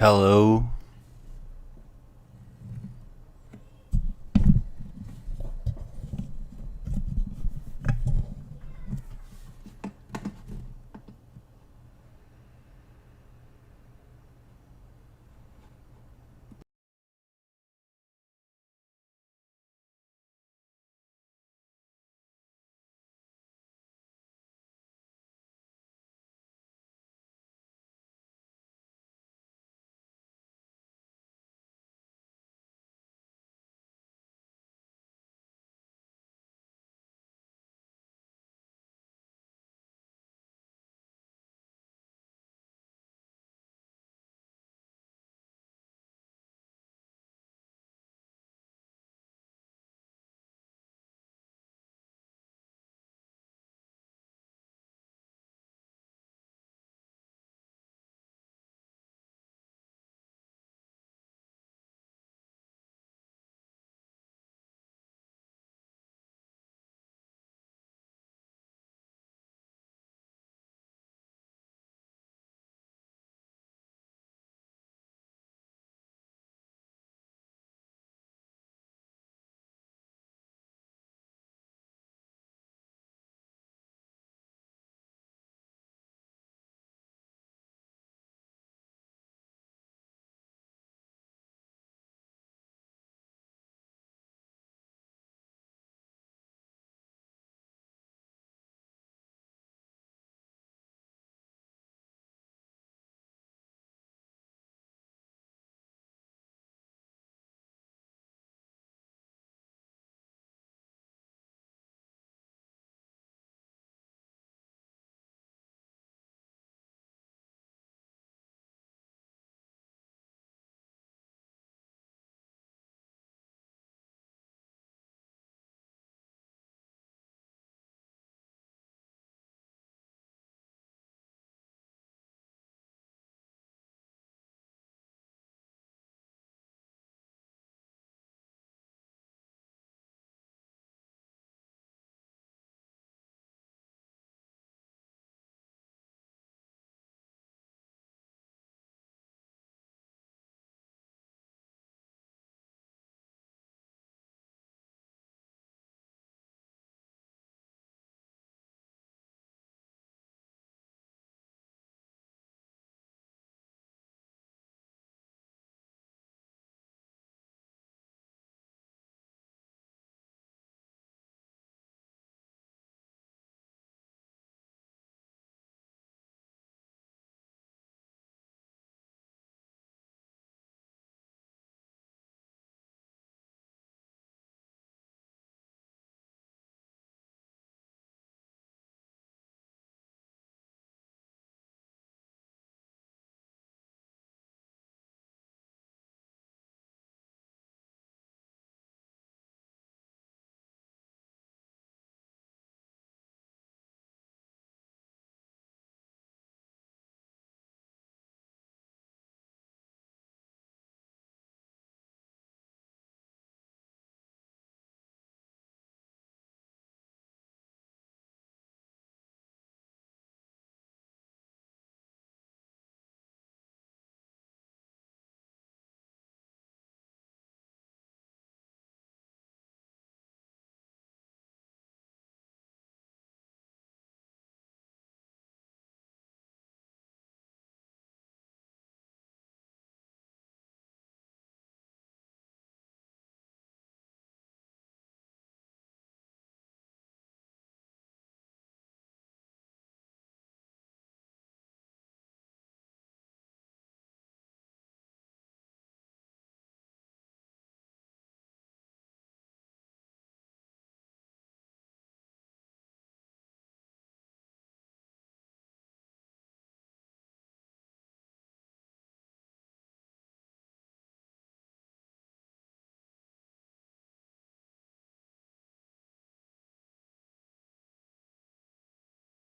Hello.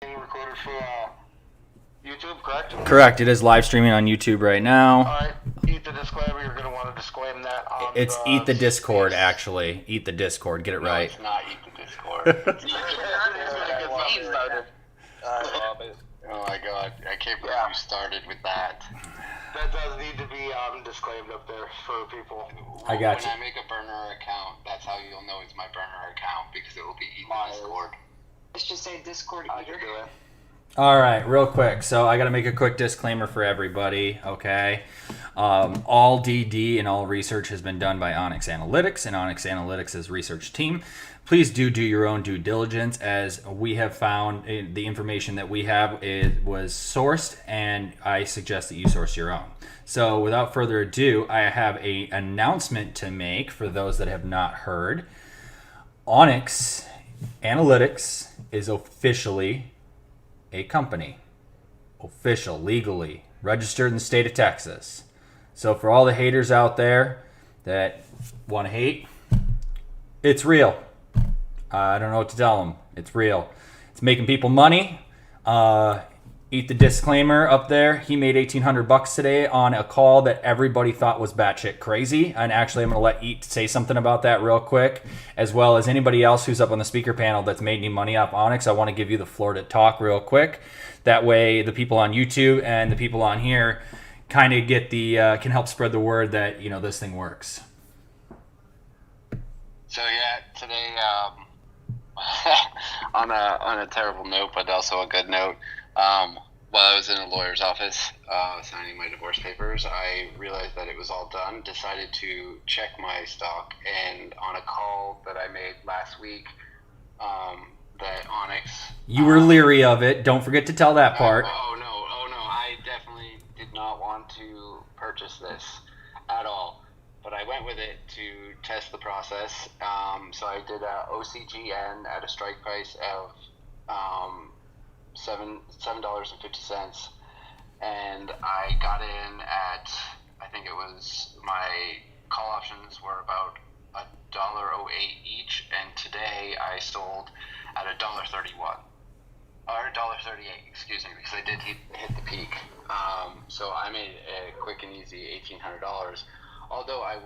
Recorded for YouTube, correct? Correct. It is live streaming on YouTube right now. Alright, eat the disclaimer. You're going to want to disclaim that on It's Eat the Discord, actually. Eat the Discord. Get it No, right. it's not Eat the Discord. Oh my god, I can't believe you started with that. that does need to be disclaimed up there for people. I got When you. I make a burner account, that's how you'll know it's my burner account, because it will be eaten Mine in is. Discord. Let's just say Discord I can eater. do it. All right, real quick. So I got to make a quick disclaimer for everybody, okay? All DD and all research has been done by Onyx Analytics and Onyx Analytics' research team. Please do your own due diligence, as we have found the information that we have was sourced, and I suggest that you source your own. So without further ado, I have an announcement to make for those that have not heard. Onyx Analytics is officially a company, official, legally registered in the state of Texas. So for all the haters out there that want to hate, it's real. I don't know what to tell them. It's real. It's making people money. Eat the disclaimer up there. He made $1,800 today on a call that everybody thought was batshit crazy. And actually, I'm going to let Eat say something about that real quick, as well as anybody else who's up on the speaker panel that's made any money off Onyx. I want to give you the floor to talk real quick. That way, the people on YouTube and the people on here kind of get the can help spread the word that this thing works. So yeah, today on a terrible note, but also a good note. While I was in a lawyer's office signing my divorce papers, I realized that it was all done. Decided to check my stock, and on a call that I made last week, that Onyx. You were leery of it. Don't forget to tell that part. Oh no! I definitely did not want to purchase this at all. But I went with it to test the process. So I did a OCGN at a strike price of $7.50, and I got in at, I think it was, my call options were about $1.08 each, and today I sold at $1.31 or $1.38, excuse me, because I did hit the peak. So I made a quick and easy $1,800. Although I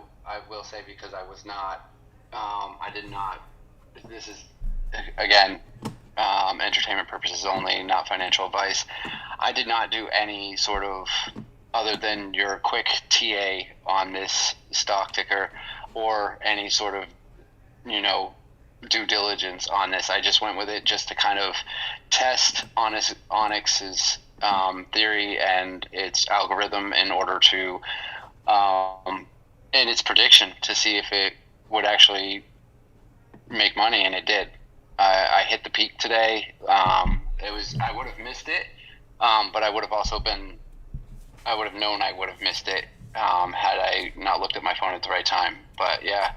will say, because I was not, I did not, this is, again, entertainment purposes only, not financial advice. I did not do any sort of, other than your quick TA on this stock ticker, or any sort of, due diligence on this. I just went with it just to kind of test Onyx's theory and its algorithm in order to, and its prediction to see if it would actually make money, and it did. I hit the peak today. I would have missed it, but I would have known I would have missed it had I not looked at my phone at the right time. But yeah,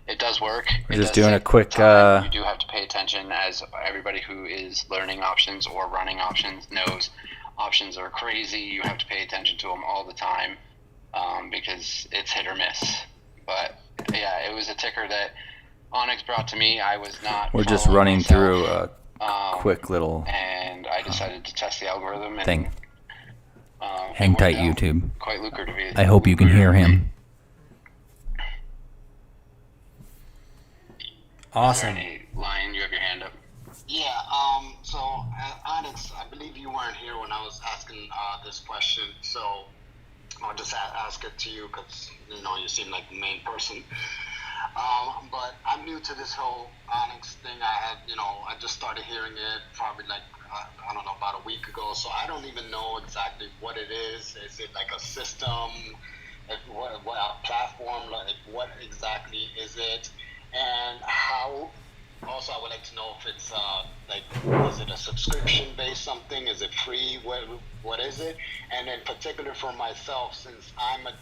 it does work. We're just doing a quick. You do have to pay attention, as everybody who is learning options or running options knows. Options are crazy. You have to pay attention to them all the time, because it's hit or miss. But yeah, it was a ticker that Onyx brought to me. I was not. We're just following running myself, through a quick little and I decided to test the algorithm. And, thing. it Hang worked tight, out YouTube. Quite lucrative. I hope you can hear him. Awesome. Lion, you have your hand up. Yeah, so Onyx, I believe you weren't here when I was asking this question, so I'll just ask it to you because, you seem like the main person. But I'm new to this whole Onyx thing. I just started hearing it probably I don't know, about a week ago, so I don't even know exactly what it is. Is it like a system? What a platform? What exactly is it? And how? Also, I would like to know if it's is it a subscription-based something? Is it free? What is it? And in particular for myself, since I'm a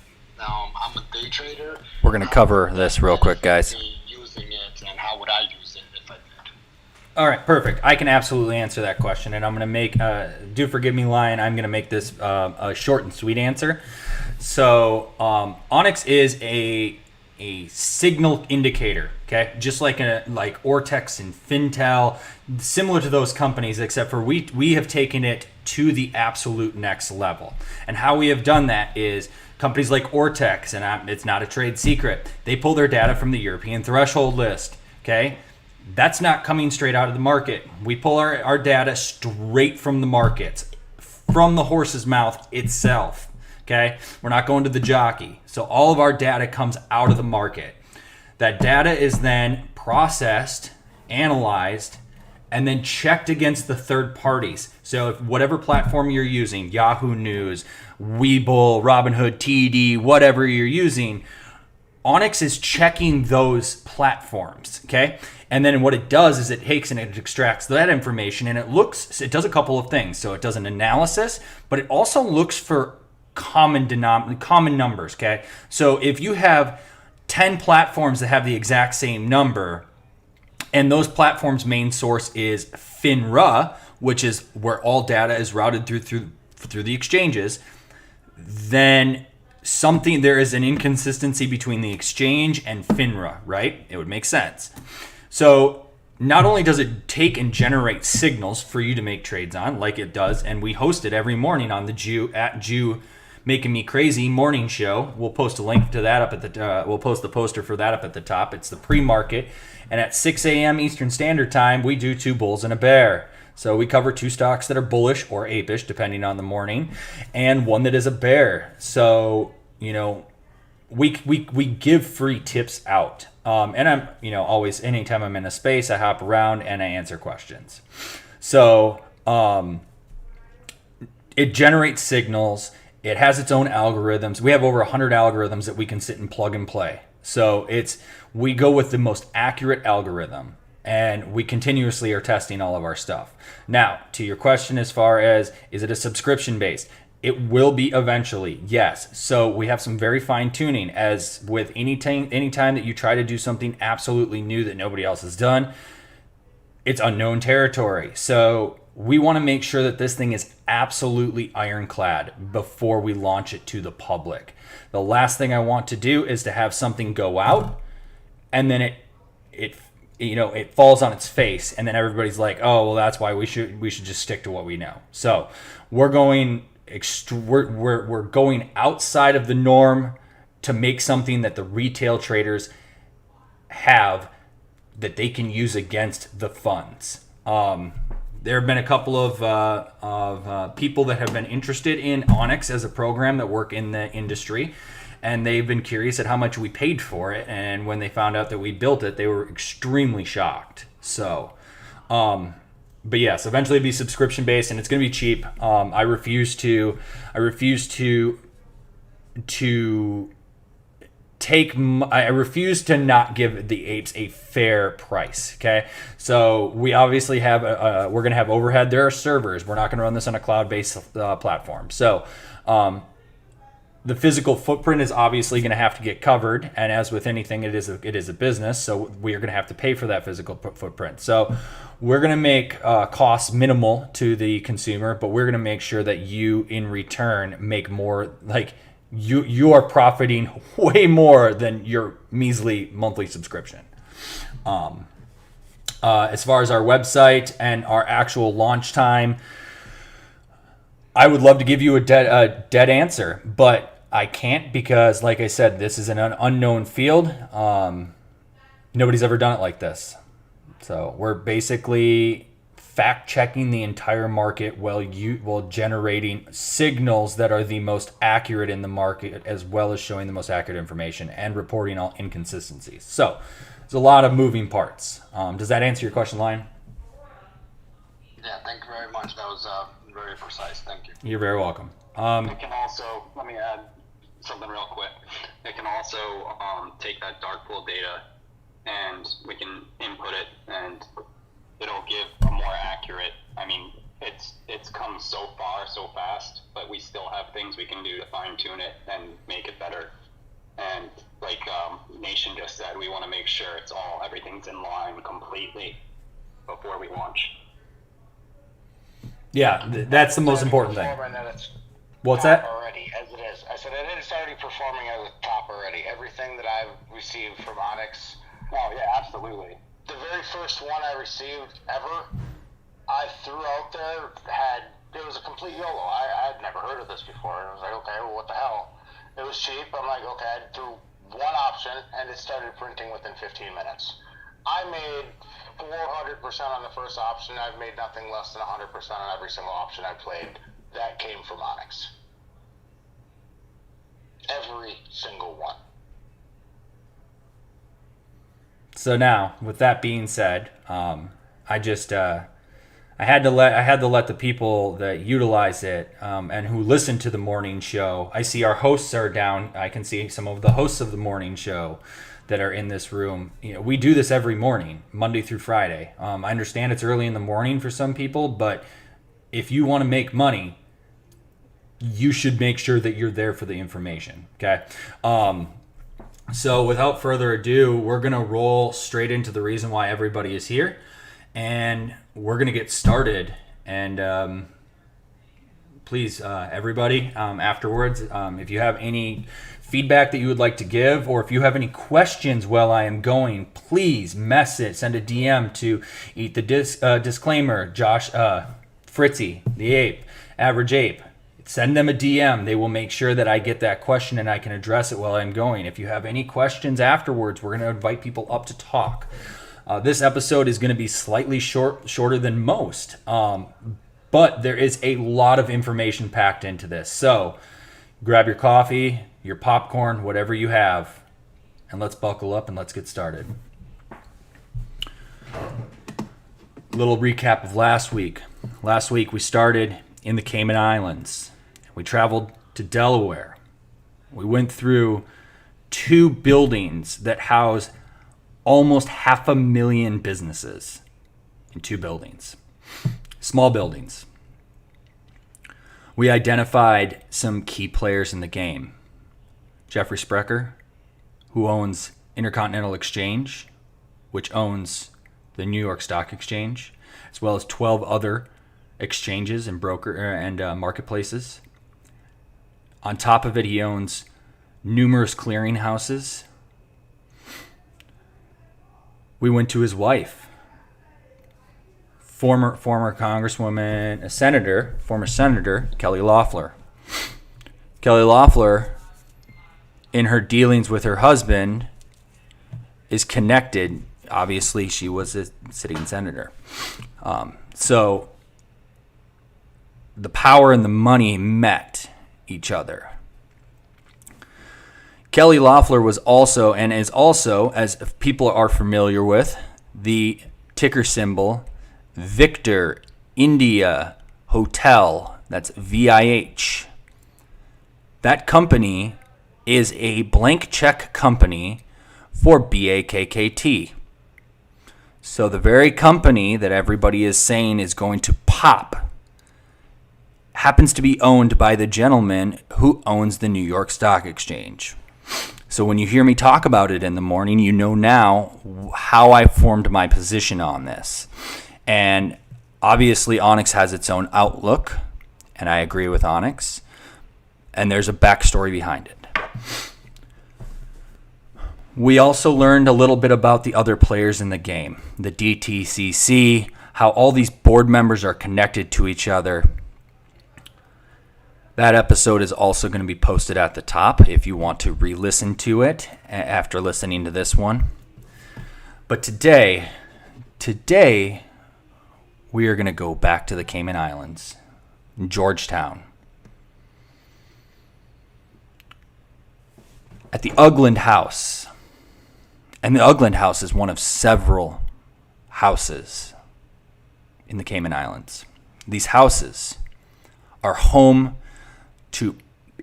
day trader. We're gonna cover this real quick, guys. Using it, and how would I use it if I did? All right, perfect. I can absolutely answer that question, and I'm gonna make. Do forgive me, Lion. I'm gonna make this a short and sweet answer. So, Onyx is a signal indicator, okay? Just like Ortex and Fintel, similar to those companies, except for we have taken it to the absolute next level. And how we have done that is companies like Ortex, and it's not a trade secret, they pull their data from the European threshold list, okay? That's not coming straight out of the market. We pull our data straight from the markets, from the horse's mouth itself. Okay, we're not going to the jockey. So all of our data comes out of the market. That data is then processed, analyzed, and then checked against the third parties. So if whatever platform you're using, Yahoo News, Webull, Robinhood, TD, whatever you're using, Onyx is checking those platforms, okay? And then what it does is it takes and it extracts that information, and it does a couple of things. So it does an analysis, but it also looks for common numbers, okay? So if you have 10 platforms that have the exact same number, and those platforms' main source is FINRA, which is where all data is routed through the exchanges, then there is an inconsistency between the exchange and FINRA, right? It would make sense. So not only does it take and generate signals for you to make trades on, like it does, and we host it every morning on the Jew Making Me Crazy morning show. We'll post a link to that up at we'll post the poster for that up at the top. It's the pre-market, and at 6 a.m. Eastern Standard Time, we do 2 bulls and a bear. So we cover 2 stocks that are bullish or apish, depending on the morning, and 1 that is a bear. So, we give free tips out. And I'm, always, anytime I'm in a space, I hop around and I answer questions. So it generates signals. It has its own algorithms. We have over 100 algorithms that we can sit and plug and play. So we go with the most accurate algorithm, and we continuously are testing all of our stuff. Now, to your question as far as, is it a subscription based? It will be eventually, yes. So we have some very fine tuning, as with any time that you try to do something absolutely new that nobody else has done, it's unknown territory. So we want to make sure that this thing is absolutely ironclad before we launch it to the public. The last thing I want to do is to have something go out and then it falls on its face, and then everybody's like, oh, well, that's why we should just stick to what we know. So we're going outside of the norm to make something that the retail traders have that they can use against the funds. There have been a couple of people that have been interested in Onyx as a program that work in the industry, and they've been curious at how much we paid for it. And when they found out that we built it, they were extremely shocked. So, but yes, eventually it'll be subscription based, and it's going to be cheap. I refuse to not give the apes a fair price. Okay, so we obviously have we're going to have overhead. There are servers. We're not going to run this on a cloud-based platform. So the physical footprint is obviously going to have to get covered, and as with anything, it is a business. So we are going to have to pay for that physical footprint. So we're going to make costs minimal to the consumer, but we're going to make sure that you, in return, make more. Like you are profiting way more than your measly monthly subscription. As far as our website and our actual launch time, I would love to give you a dead answer, but I can't, because, like I said, this is an unknown field. Nobody's ever done it like this. So we're basically fact-checking the entire market while generating signals that are the most accurate in the market, as well as showing the most accurate information and reporting all inconsistencies. So there's a lot of moving parts. Does that answer your question, Lion? Yeah, thank you very much. That was very precise. Thank you. You're very welcome. It can also, let me add something real quick. It can also take that dark pool data, and we can input it, and it'll give a more accurate. I mean, it's come so far so fast, but we still have things we can do to fine tune it and make it better. And like Nation just said, we want to make sure everything's in line completely before we launch. Yeah, that's the most important thing. What's that? Already, as it is. I said it's already performing at the top already. Everything that I've received from Onyx. Oh yeah, absolutely. The very first one I received ever, I threw out there, it was a complete YOLO. I had never heard of this before. And I was like, okay, well, what the hell? It was cheap. I'm like, okay, I threw one option, and it started printing within 15 minutes. I made 400% on the first option. I've made nothing less than 100% on every single option I played. That came from Onyx. every single one. So now, with that being said, I had to let the people that utilize it and who listen to the morning show. I see our hosts are down. I can see some of the hosts of the morning show that are in this room. We do this every morning, Monday through Friday. I understand it's early in the morning for some people, but if you want to make money, you should make sure that you're there for the information. Okay. So without further ado, we're going to roll straight into the reason why everybody is here. And we're going to get started. And please, everybody, afterwards, if you have any feedback that you would like to give, or if you have any questions while I am going, please send a DM to Eat the Disclaimer, Josh, Fritzy, the Ape, Average Ape. Send them a DM. They will make sure that I get that question and I can address it while I'm going. If you have any questions afterwards, we're going to invite people up to talk. This episode is going to be slightly shorter than most, but there is a lot of information packed into this. So grab your coffee, your popcorn, whatever you have, and let's buckle up and let's get started. Little recap of last week. Last week we started in the Cayman Islands. We traveled to Delaware. We went through 2 buildings that house almost 500,000 businesses in 2 buildings. Small buildings. We identified some key players in the game. Jeffrey Sprecher, who owns Intercontinental Exchange, which owns the New York Stock Exchange, as well as 12 other exchanges and marketplaces. On top of it, he owns numerous clearinghouses. We went to his wife, former Congresswoman, former Senator Kelly Loeffler. Kelly Loeffler, in her dealings with her husband, is connected. Obviously, she was a sitting senator. So the power and the money met each other. Kelly Loeffler was also, and is also, as people are familiar with, the ticker symbol Victor India Hotel. That's VIH. That company is a blank check company for BAKKT. So the very company that everybody is saying is going to pop happens to be owned by the gentleman who owns the New York Stock Exchange. So when you hear me talk about it in the morning, you know now how I formed my position on this. And obviously Onyx has its own outlook, and I agree with Onyx. And there's a backstory behind it. We also learned a little bit about the other players in the game, the DTCC, how all these board members are connected to each other. That episode is also going to be posted at the top if you want to re-listen to it after listening to this one. But today we are going to go back to the Cayman Islands, Georgetown. At the Ugland House. And the Ugland House is one of several houses in the Cayman Islands. These houses are home to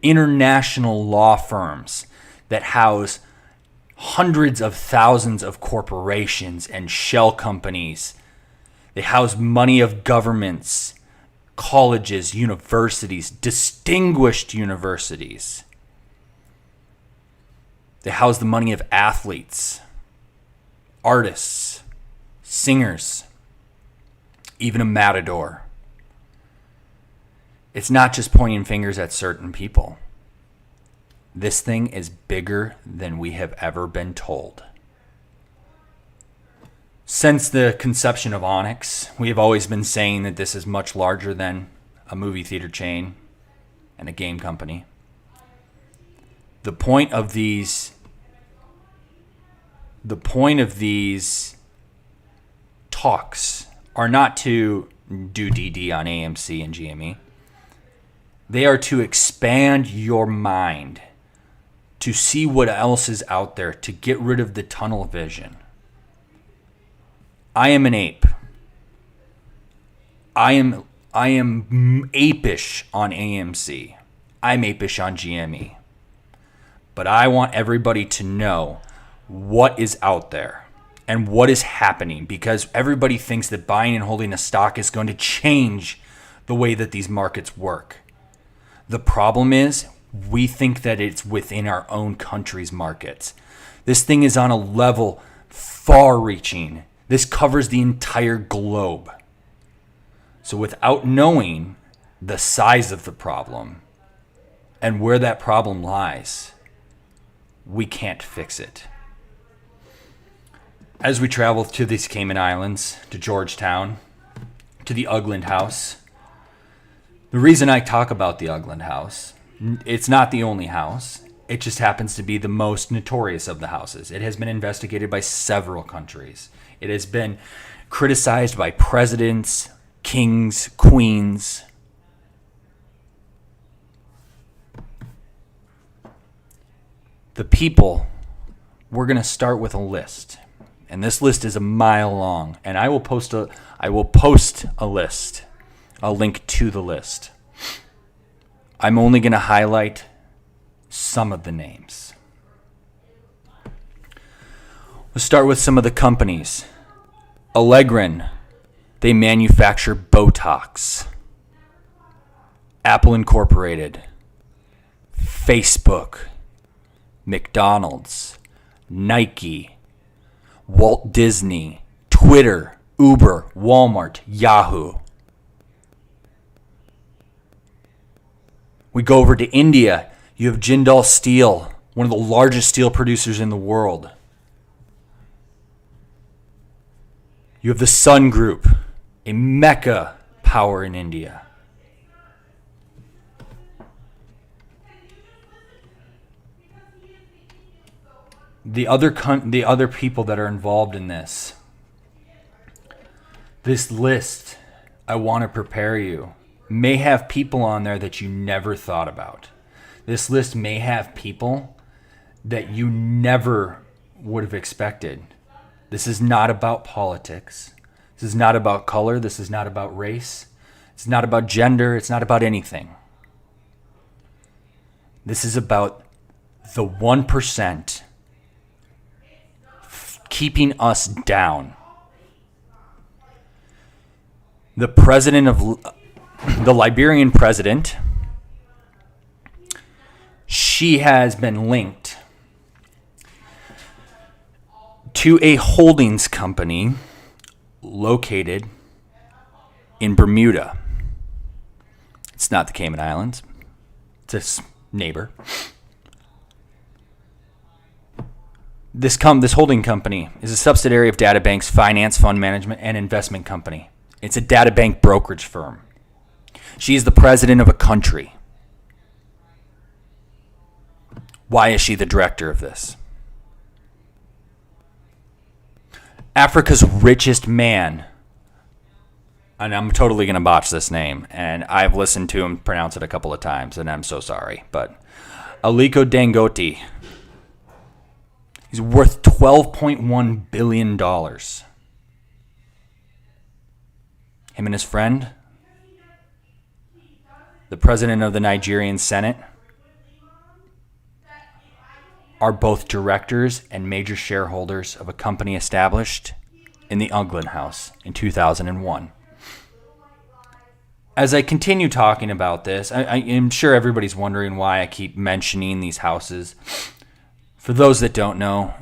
international law firms that house hundreds of thousands of corporations and shell companies. They house money of governments, colleges, universities, distinguished universities. They house the money of athletes, artists, singers, even a matador. It's not just pointing fingers at certain people. This thing is bigger than we have ever been told. Since the conception of Onyx, we have always been saying that this is much larger than a movie theater chain and a game company. The point of these talks are not to do DD on AMC and GME. They are to expand your mind to see what else is out there, to get rid of the tunnel vision. I am an ape. I am apish on AMC. I'm apish on GME. But I want everybody to know what is out there and what is happening, because everybody thinks that buying and holding a stock is going to change the way that these markets work. The problem is we think that it's within our own country's markets. This thing is on a level far-reaching. This covers the entire globe. So without knowing the size of the problem and where that problem lies, we can't fix it. As we travel to these Cayman Islands, to Georgetown, to the Ugland House, the reason I talk about the Ugland House, it's not the only house. It just happens to be the most notorious of the houses. It has been investigated by several countries. It has been criticized by presidents, kings, queens. The people, we're going to start with a list. And this list is a mile long. And I will post a list, a link to the list. I'm only going to highlight some of the names. Let's start with some of the companies. Allegren, they manufacture Botox. Apple Incorporated, Facebook, McDonald's, Nike, Walt Disney, Twitter, Uber, Walmart, Yahoo. We go over to India. You have Jindal Steel, one of the largest steel producers in the world. You have the Sun Group, a mecca power in India. The other people that are involved in this list, I want to prepare you, may have people on there that you never thought about. This list may have people that you never would have expected. This is not about politics. This is not about color. This is not about race. It's not about gender. It's not about anything. This is about the 1% keeping us down. The Liberian president, she has been linked to a holdings company located in Bermuda. It's not the Cayman Islands. It's a neighbor. This holding company is a subsidiary of DataBank's finance, fund management, and investment company. It's a DataBank brokerage firm. She is the president of a country. Why is she the director of this? Africa's richest man, and I'm totally going to botch this name, and I've listened to him pronounce it a couple of times, and I'm so sorry, but Aliko Dangote, he's worth $12.1 billion. Him and his friend, the president of the Nigerian Senate, are both directors and major shareholders of a company established in the Ugland House in 2001. As I continue talking about this, I am sure everybody's wondering why I keep mentioning these houses. For those that don't know,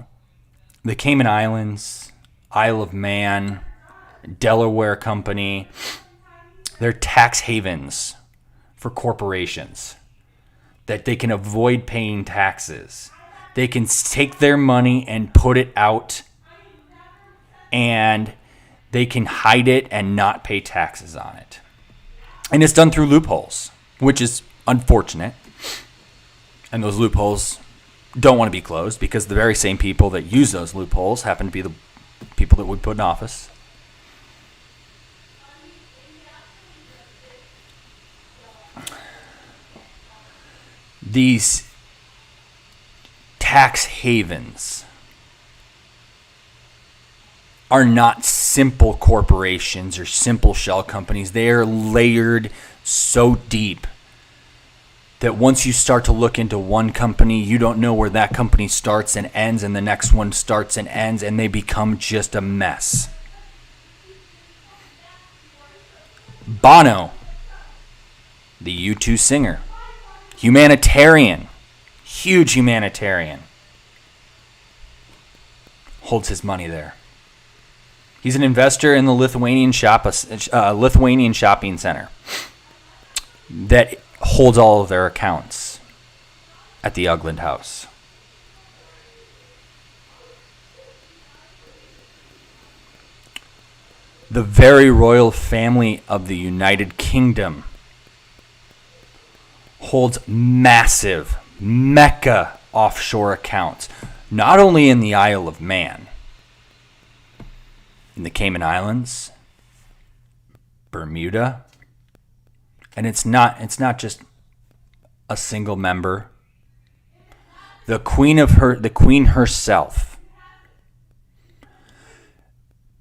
the Cayman Islands, Isle of Man, Delaware Company, they're tax havens for corporations that they can avoid paying taxes. They can take their money and put it out, and they can hide it and not pay taxes on it. And it's done through loopholes, which is unfortunate. And those loopholes don't want to be closed because the very same people that use those loopholes happen to be the people that we put in office. tax havens are not simple corporations or simple shell companies. They are layered so deep that once you start to look into one company, you don't know where that company starts and ends, and the next one starts and ends, and they become just a mess. Bono, the U2 singer, humanitarian, huge humanitarian, holds his money there. He's an investor in the Lithuanian shopping center that holds all of their accounts at the Ugland House. The very royal family of the United Kingdom holds massive mecca offshore accounts, not only in the Isle of Man, in the Cayman Islands, Bermuda, and it's not just a single member. The queen herself,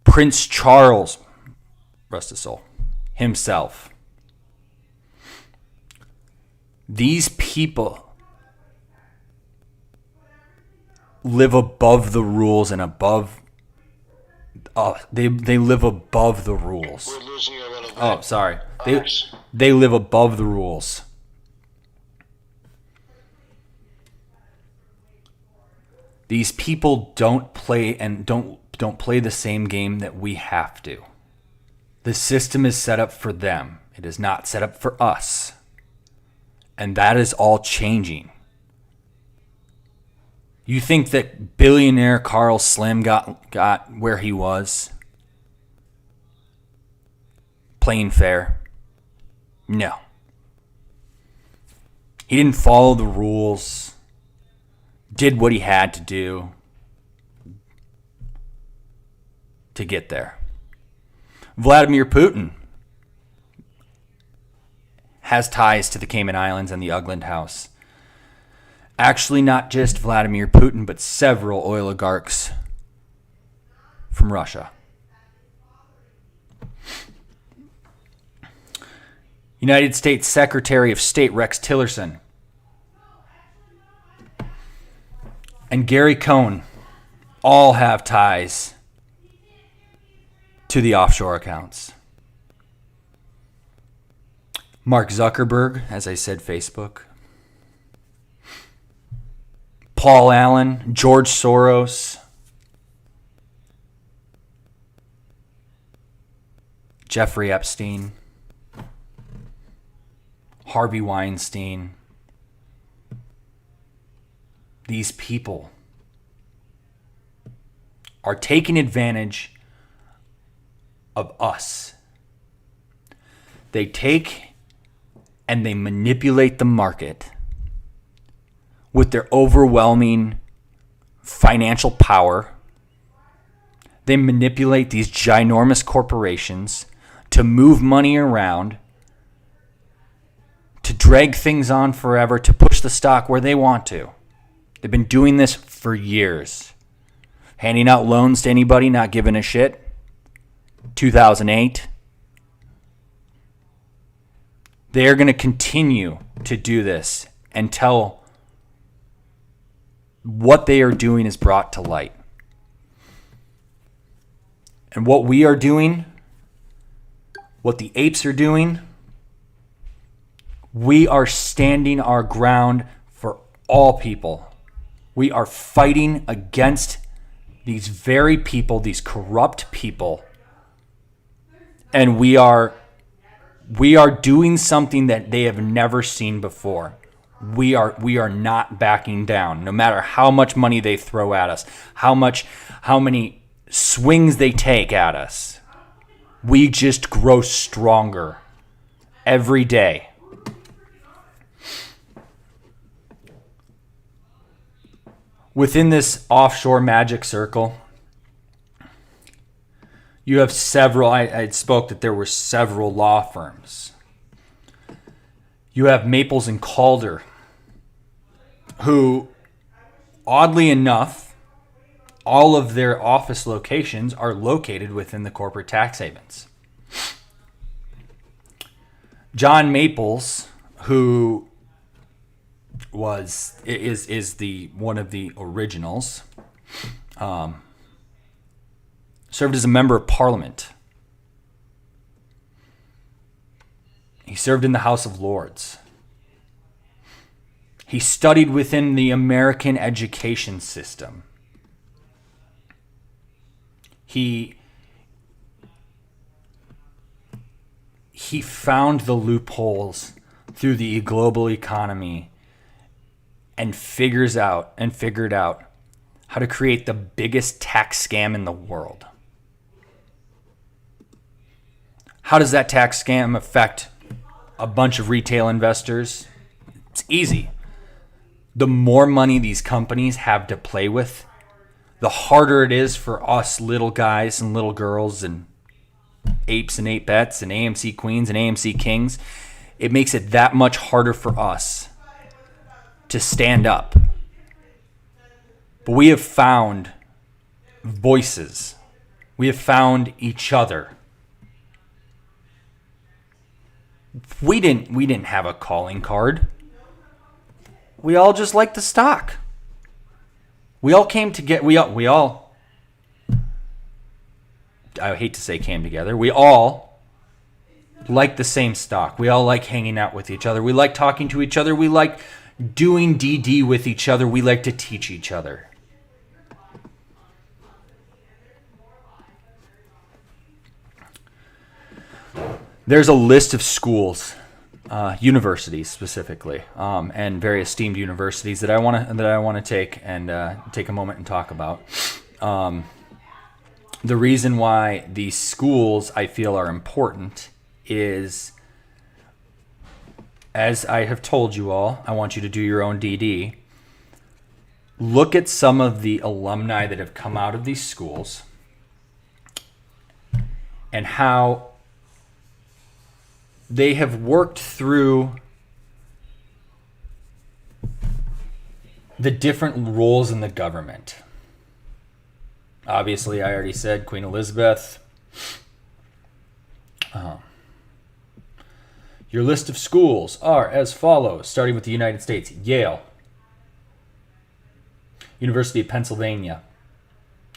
Prince Charles, rest his soul, himself. These people live above the rules and above. They live above the rules. We're losing you a little bit. Oh, sorry. They live above the rules. These people don't play the same game that we have to. The system is set up for them. It is not set up for us. And that is all changing. You think that billionaire Carl Slim got where he was? Playing fair? No. He didn't follow the rules. Did what he had to do to get there. Vladimir Putin has ties to the Cayman Islands and the Ugland House. Actually, not just Vladimir Putin, but several oligarchs from Russia. United States Secretary of State Rex Tillerson and Gary Cohn all have ties to the offshore accounts. Mark Zuckerberg, as I said, Facebook. Paul Allen, George Soros, Jeffrey Epstein, Harvey Weinstein. These people are taking advantage of us. They take and they manipulate the market with their overwhelming financial power. They manipulate these ginormous corporations to move money around, to drag things on forever, to push the stock where they want to. They've been doing this for years. Handing out loans to anybody, not giving a shit. 2008. They are going to continue to do this until what they are doing is brought to light. And what we are doing, what the apes are doing, we are standing our ground for all people. We are fighting against these very people, these corrupt people. And we are doing something that they have never seen before. We are not backing down, no matter how much money they throw at us, how many swings they take at us. We just grow stronger every day. Within this offshore magic circle, you have several. I spoke that there were several law firms. You have Maples and Calder, who oddly enough, all of their office locations are located within the corporate tax havens. John Maples, who is the one of the originals, served as a member of Parliament. He served in the House of Lords. He studied within the American education system. He found the loopholes through the global economy and figured out how to create the biggest tax scam in the world. How does that tax scam affect a bunch of retail investors? It's easy. The more money these companies have to play with, the harder it is for us little guys and little girls and apes and ape bets and AMC queens and AMC kings. It makes it that much harder for us to stand up. But we have found voices. We have found each other. We didn't have a calling card. We all just liked the stock. We all came together. We all I hate to say came together. We all like the same stock. We all like hanging out with each other. We like talking to each other. We like doing DD with each other. We like to teach each other. There's a list of schools, universities specifically, and very esteemed universities that I want to take a moment and talk about. The reason why these schools I feel are important is, as I have told you all, I want you to do your own DD. Look at some of the alumni that have come out of these schools and how they have worked through the different roles in the government. Obviously, I already said Queen Elizabeth. Your list of schools are as follows, starting with the United States: Yale, University of Pennsylvania,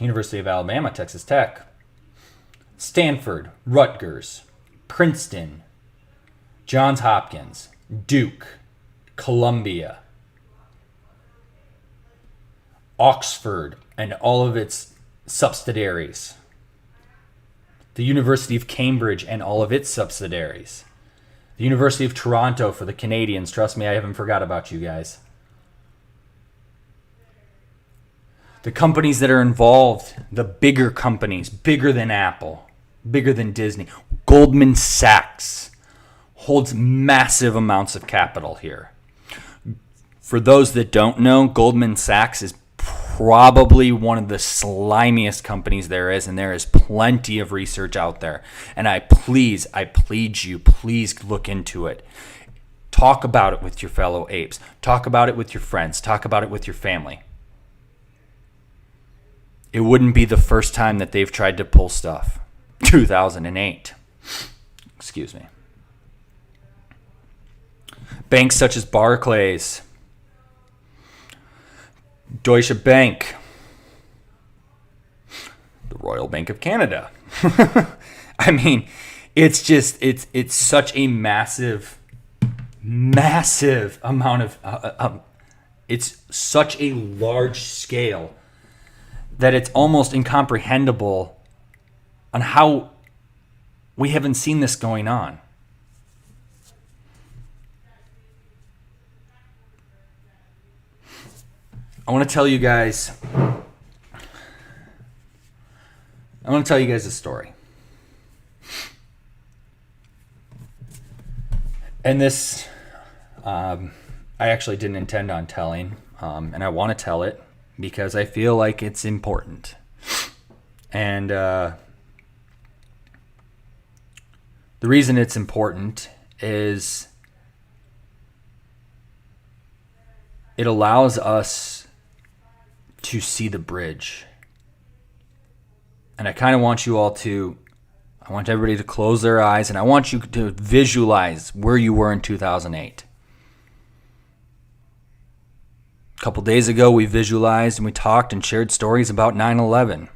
University of Alabama, Texas Tech, Stanford, Rutgers, Princeton, Johns Hopkins, Duke, Columbia, Oxford and all of its subsidiaries, the University of Cambridge and all of its subsidiaries, the University of Toronto for the Canadians. Trust me, I haven't forgot about you guys. The companies that are involved, the bigger companies, bigger than Apple, bigger than Disney. Goldman Sachs holds massive amounts of capital here. For those that don't know, Goldman Sachs is probably one of the slimiest companies there is, and there is plenty of research out there. And I plead you, please look into it. Talk about it with your fellow apes. Talk about it with your friends. Talk about it with your family. It wouldn't be the first time that they've tried to pull stuff. 2008. Excuse me. Banks such as Barclays, Deutsche Bank, the Royal Bank of Canada. I mean, it's such a massive amount of, it's such a large scale that it's almost incomprehensible on how we haven't seen this going on. I want to tell you guys a story. And this, I actually didn't intend on telling, and I want to tell it because I feel like it's important. And the reason it's important is it allows us to see the bridge. And I kind of want you all to, I want everybody to close their eyes, and I want you to visualize where you were in 2008. A couple days ago, we visualized and we talked and shared stories about 9/11.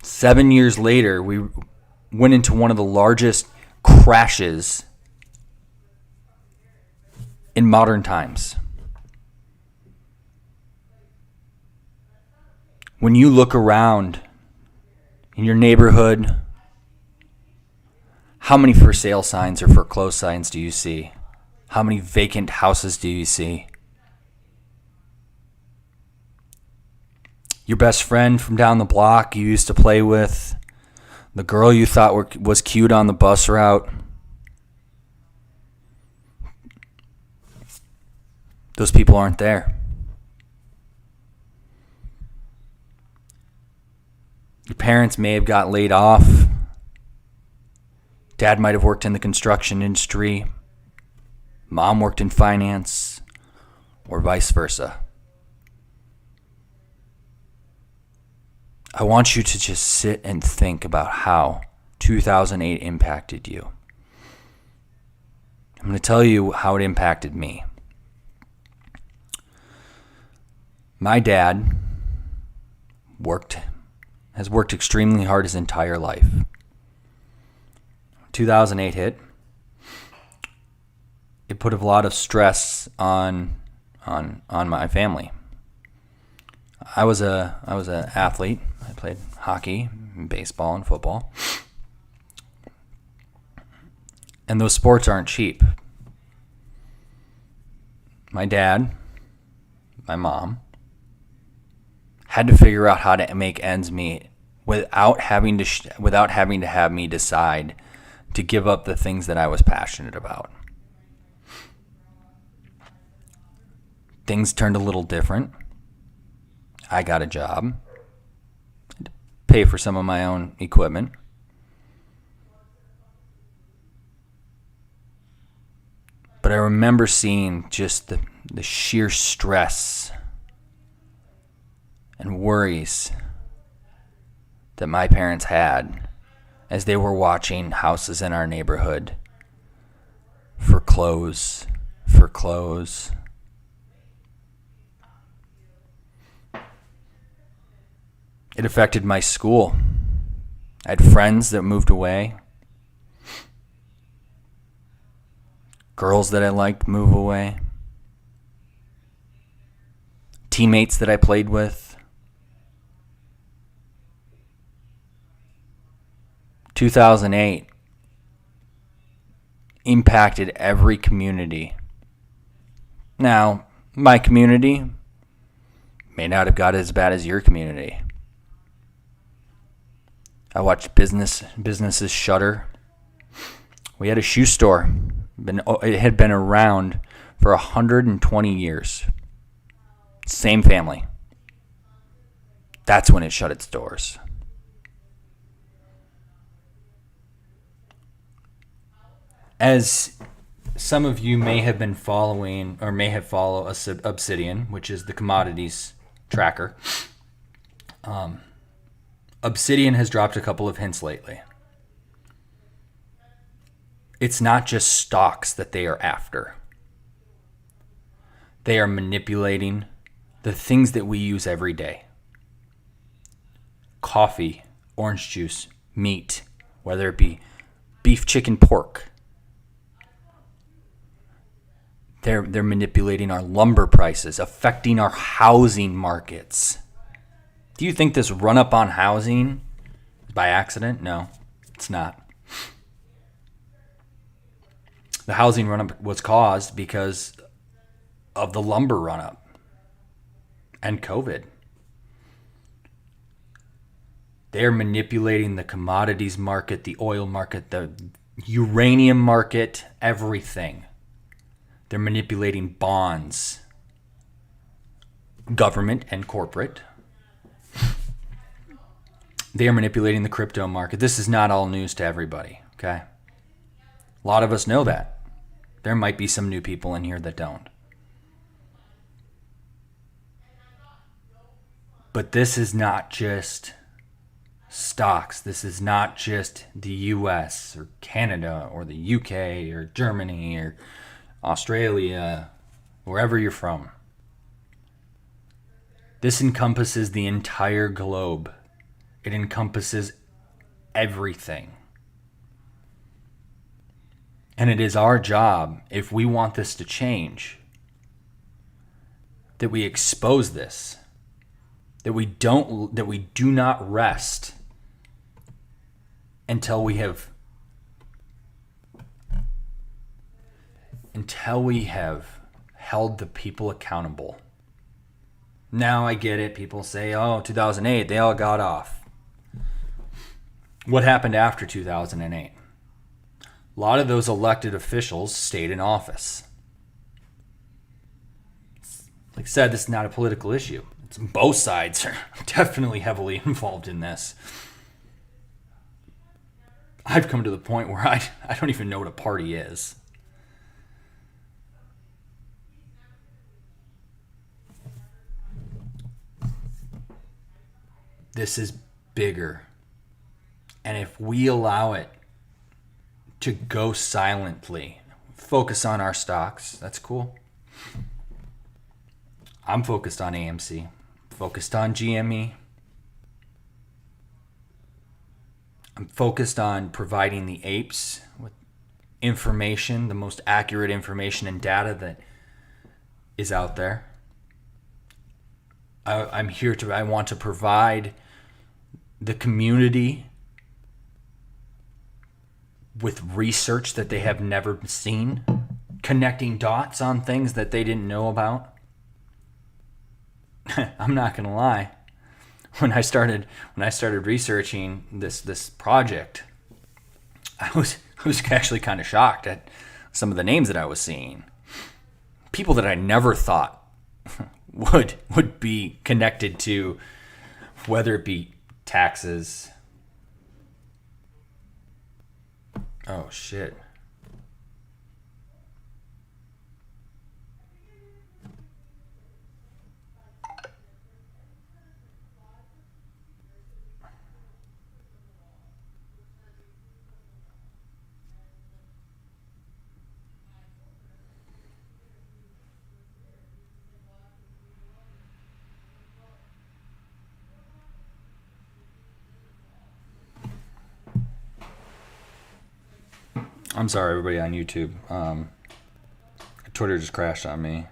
7 years later, we went into one of the largest crashes in modern times. When you look around in your neighborhood, how many for sale signs or foreclosed signs do you see? How many vacant houses do you see? Your best friend from down the block you used to play with, the girl you thought was cute on the bus route. Those people aren't there. Your parents may have got laid off. Dad might have worked in the construction industry. Mom worked in finance, or vice versa. I want you to just sit and think about how 2008 impacted you. I'm going to tell you how it impacted me. My dad has worked extremely hard his entire life. 2008 hit. It put a lot of stress on my family. I was an athlete. I played hockey, and baseball, and football. And those sports aren't cheap. My dad, my mom, had to figure out how to make ends meet without having to have me decide to give up the things that I was passionate about. Things turned a little different. I got a job. I had to pay for some of my own equipment. But I remember seeing just the sheer stress and worries that my parents had as they were watching houses in our neighborhood foreclose. It affected my school. I had friends that moved away. Girls that I liked move away. Teammates that I played with. 2008 impacted every community. Now, my community may not have got as bad as your community. I watched businesses shutter. We had a shoe store. It had been around for 120 years. Same family. That's when it shut its doors. As some of you may have been following or may have followed Obsidian, which is the commodities tracker, Obsidian has dropped a couple of hints lately. It's not just stocks that they are after. They are manipulating the things that we use every day. Coffee, orange juice, meat, whether it be beef, chicken, pork. They're manipulating our lumber prices, affecting our housing markets. Do you think this run-up on housing is by accident? No, it's not. The housing run-up was caused because of the lumber run-up and COVID. They're manipulating the commodities market, the oil market, the uranium market, everything. They're manipulating bonds, government and corporate. They are manipulating the crypto market. This is not all news to everybody, okay? A lot of us know that. There might be some new people in here that don't. But this is not just stocks. This is not just the US or Canada or the UK or Germany or Australia, wherever you're from. This encompasses the entire globe. It encompasses everything. And it is our job, if we want this to change, that we expose this, that we do not rest until we have held the people accountable. Now I get it. People say, oh, 2008, they all got off. What happened after 2008? A lot of those elected officials stayed in office. Like I said, this is not a political issue. Both sides are definitely heavily involved in this. I've come to the point where I don't even know what a party is. This is bigger. And if we allow it to go silently, focus on our stocks, that's cool. I'm focused on AMC, focused on GME. I'm focused on providing the apes with information, the most accurate information and data that is out there. I want to provide the community with research that they have never seen, connecting dots on things that they didn't know about. I'm not gonna lie. When I started researching this project, I was actually kind of shocked at some of the names that I was seeing. People that I never thought would be connected to, whether it be taxes. Oh shit. I'm sorry, everybody on YouTube. Twitter just crashed on me.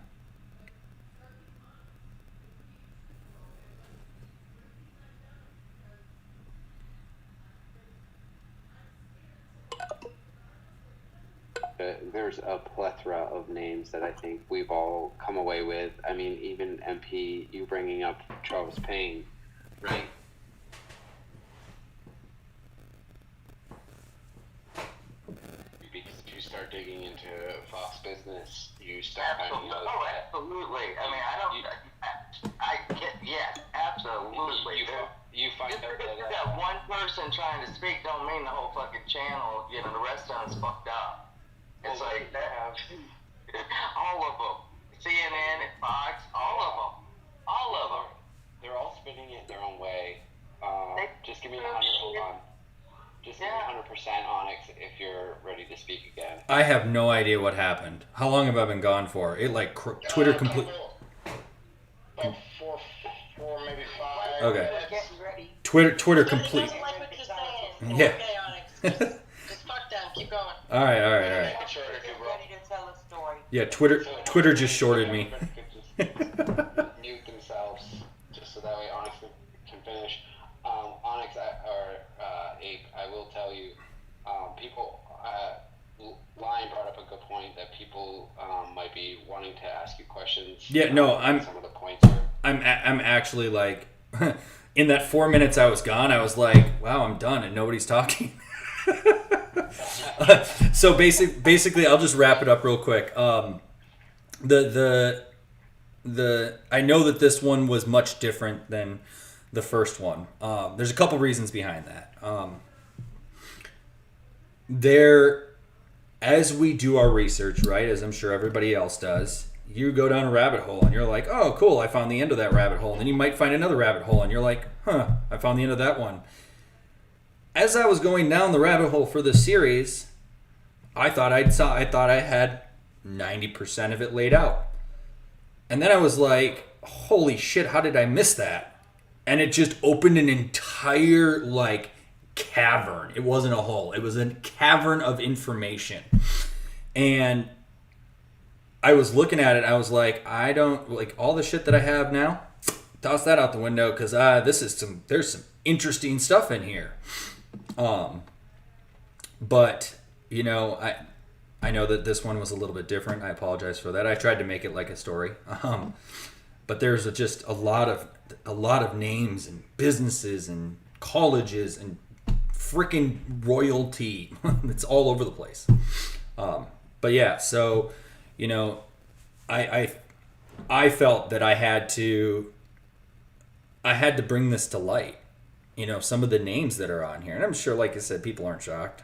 There's a plethora of names that I think we've all come away with. I mean, even MP, you bringing up Charles Payne, right? Because if you start digging into Fox Business, you start finding out. Oh, absolutely. I mean, absolutely. You find out that that one person trying to speak don't mean the whole fucking channel. You know, the rest of it's fucked up. It's like that. All of them. CNN and Fox, all of them. They're all spinning it their own way. Just give me 100. Hold on. Just give me 100% Onyx if you're ready to speak again. I have no idea what happened. How long have I been gone for? It like Twitter complete. About four, maybe 5. Okay. Getting ready. Twitter complete. Doesn't like what you're saying. Yeah. Okay, Onyx. Just fuck them. Keep going. All right. Get ready to tell a story. Yeah, Twitter just shorted me. Mute themselves just so that way Onyx can finish. Onyx Ape, I will tell you, people. Lion brought up a good point that people might be wanting to ask you questions. Yeah, no, some of the points here. I'm actually like, in that 4 minutes I was gone, I was like, wow, I'm done and nobody's talking. So basically, I'll just wrap it up real quick. I know that this one was much different than the first one. There's a couple reasons behind that. As we do our research, right, as I'm sure everybody else does, you go down a rabbit hole and you're like, oh, cool, I found the end of that rabbit hole. And then you might find another rabbit hole and you're like, I found the end of that one. As I was going down the rabbit hole for this series, I thought I had 90% of it laid out. And then I was like, holy shit, how did I miss that? And it just opened an entire, like, cavern. It wasn't a hole. It was a cavern of information. And I was looking at it. I was like, I don't, like, all the shit that I have now, toss that out the window, because there's some interesting stuff in here. But, you know, I know that this one was a little bit different. I apologize for that. I tried to make it like a story. But there's just a lot of names and businesses and colleges and freaking royalty. It's all over the place. But yeah, so, you know, I felt that I had to bring this to light. You know, some of the names that are on here. And I'm sure, like I said, people aren't shocked.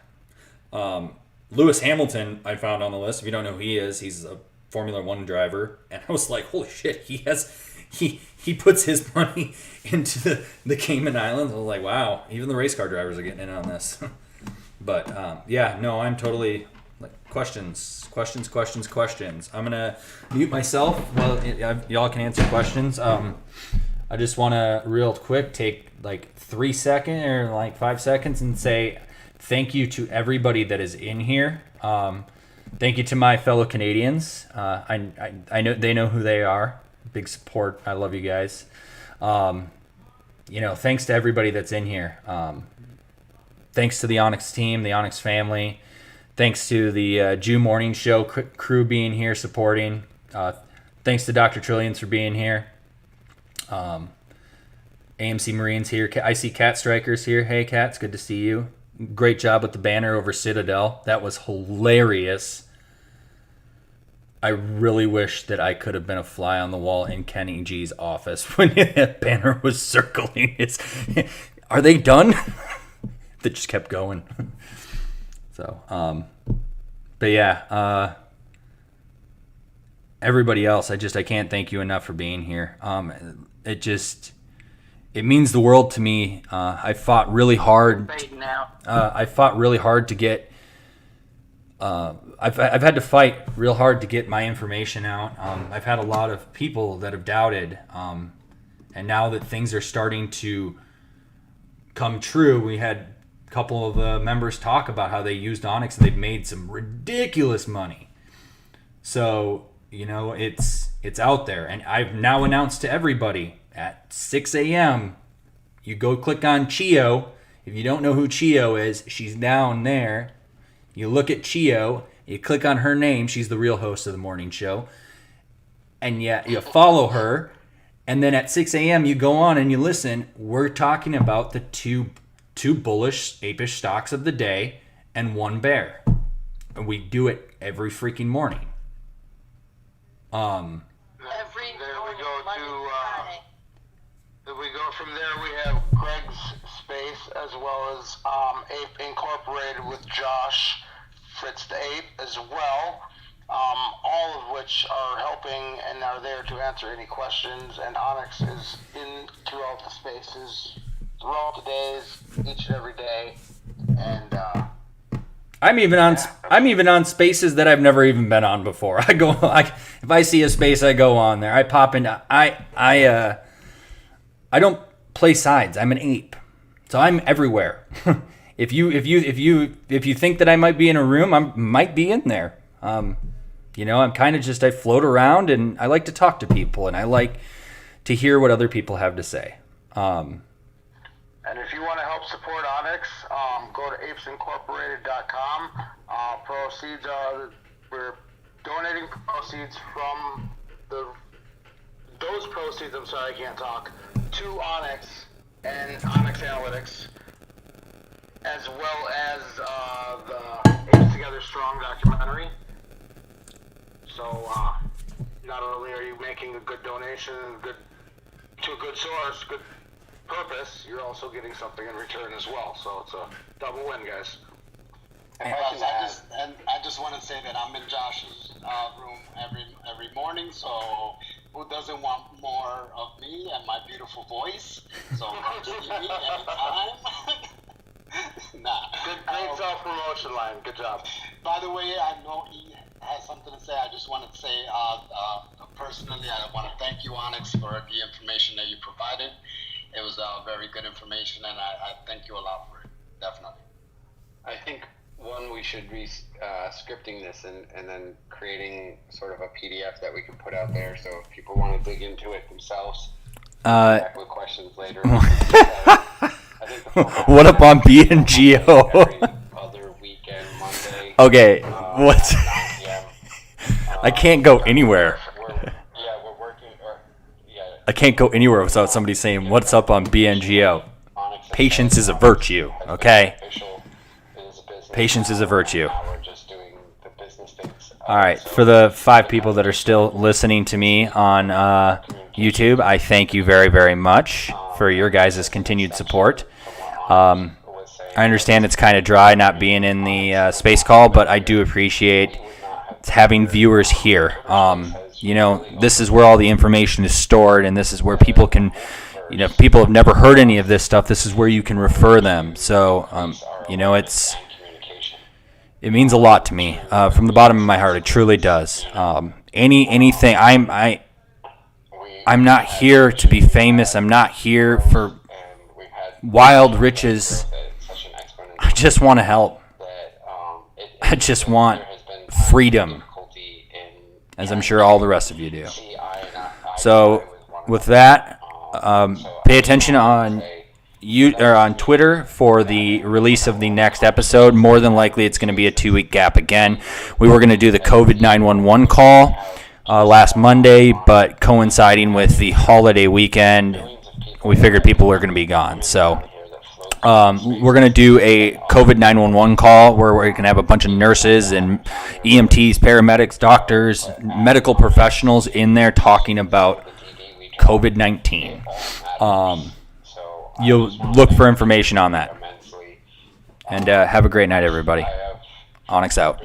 Lewis Hamilton, I found on the list. If you don't know who he is, he's a Formula One driver. And I was like, holy shit, he puts his money into the Cayman Islands. I was like, wow, even the race car drivers are getting in on this. But yeah, no, I'm totally like questions. I'm gonna mute myself. Well, y'all can answer questions. I just want to real quick take like 3 seconds or like 5 seconds and say thank you to everybody that is in here. Thank you to my fellow Canadians. I know they know who they are. Big support. I love you guys. You know, thanks to everybody that's in here. Thanks to the Onyx team, the Onyx family. Thanks to the Jew Morning Show crew being here supporting. Thanks to Dr. Trillions for being here. AMC Marines here. I see Cat Strikers here. Hey, Cats, good to see you. Great job with the banner over Citadel. That was hilarious. I really wish that I could have been a fly on the wall in Kenny G's office when that banner was circling. Are they done? That just kept going. So, but yeah, everybody else, I can't thank you enough for being here. It means the world to me. I fought really hard. To get. I've had to fight real hard to get my information out. I've had a lot of people that have doubted, and now that things are starting to come true, we had a couple of members talk about how they used Onyx and they've made some ridiculous money. So, you know, it's out there, and I've now announced to everybody at 6 a.m. you go click on Chio. If you don't know who Chio is, she's down there. You look at Chio, you click on her name. She's the real host of the morning show. And you follow her. And then at 6 a.m. you go on and you listen. We're talking about the two bullish, apish stocks of the day and one bear. And we do it every freaking morning. We go from there. We have Greg's Space as well as Ape Incorporated with Josh, Fritz the Ape as well. All of which are helping and are there to answer any questions. And Onyx is in throughout the spaces, throughout the days, each and every day. And I'm even on spaces that I've never even been on before. If I see a space, I go on there. I pop into. I don't play sides. I'm an ape, so I'm everywhere. If you think that I might be in a room, I might be in there. You know, I'm kind of just, I float around and I like to talk to people and I like to hear what other people have to say. And if you want to help support Onyx, go to apesincorporated.com. Proceeds are, we're donating proceeds from those proceeds, I'm sorry, I can't talk, to Onyx and Onyx Analytics, as well as the Apes Together Strong documentary. So not only are you making a good donation to a good source, good purpose, you're also getting something in return as well. So it's a double win, guys. I just want to say that I'm in Josh's room every morning. So who doesn't want more of me and my beautiful voice? So come see me anytime. Nah. Great self-promotion line. Good job. By the way, I know he has something to say. I just wanted to say, personally, I want to thank you, Onyx, for the information that you provided. It was very good information, and I thank you a lot for it. Definitely. I think we should be scripting this and then creating sort of a PDF that we can put out there. So if people want to dig into it themselves, back with questions later. I think What up on BNGO? every other weekend, Monday. Okay, what's? 9 p.m. I can't go anywhere. We're working. I can't go anywhere without somebody saying, "What's up on BNGO?" Onyx Patience is a virtue, okay? official. It is a business. Patience is a virtue. Now we're just doing the business things. All right, So- for the 5 people that are still listening to me on YouTube, I thank you very, very much for your guys' continued support. I understand it's kind of dry not being in the space call, but I do appreciate having viewers here. This is where all the information is stored, and this is where people can, if people have never heard any of this stuff, this is where you can refer them. So, it means a lot to me from the bottom of my heart. It truly does. Anything. I'm not here to be famous. I'm not here for wild riches. I just want to help. I just want freedom, as I'm sure all the rest of you do. So, with that, pay attention on on Twitter for the release of the next episode. More than likely, it's going to be a 2-week gap again. We were going to do the COVID 911 call last Monday, but coinciding with the holiday weekend, we figured people were going to be gone. So we're going to do a COVID 911 call where we can have a bunch of nurses and EMTs, paramedics, doctors, medical professionals in there talking about COVID-19. You'll look for information on that. And have a great night, everybody. Onyx out.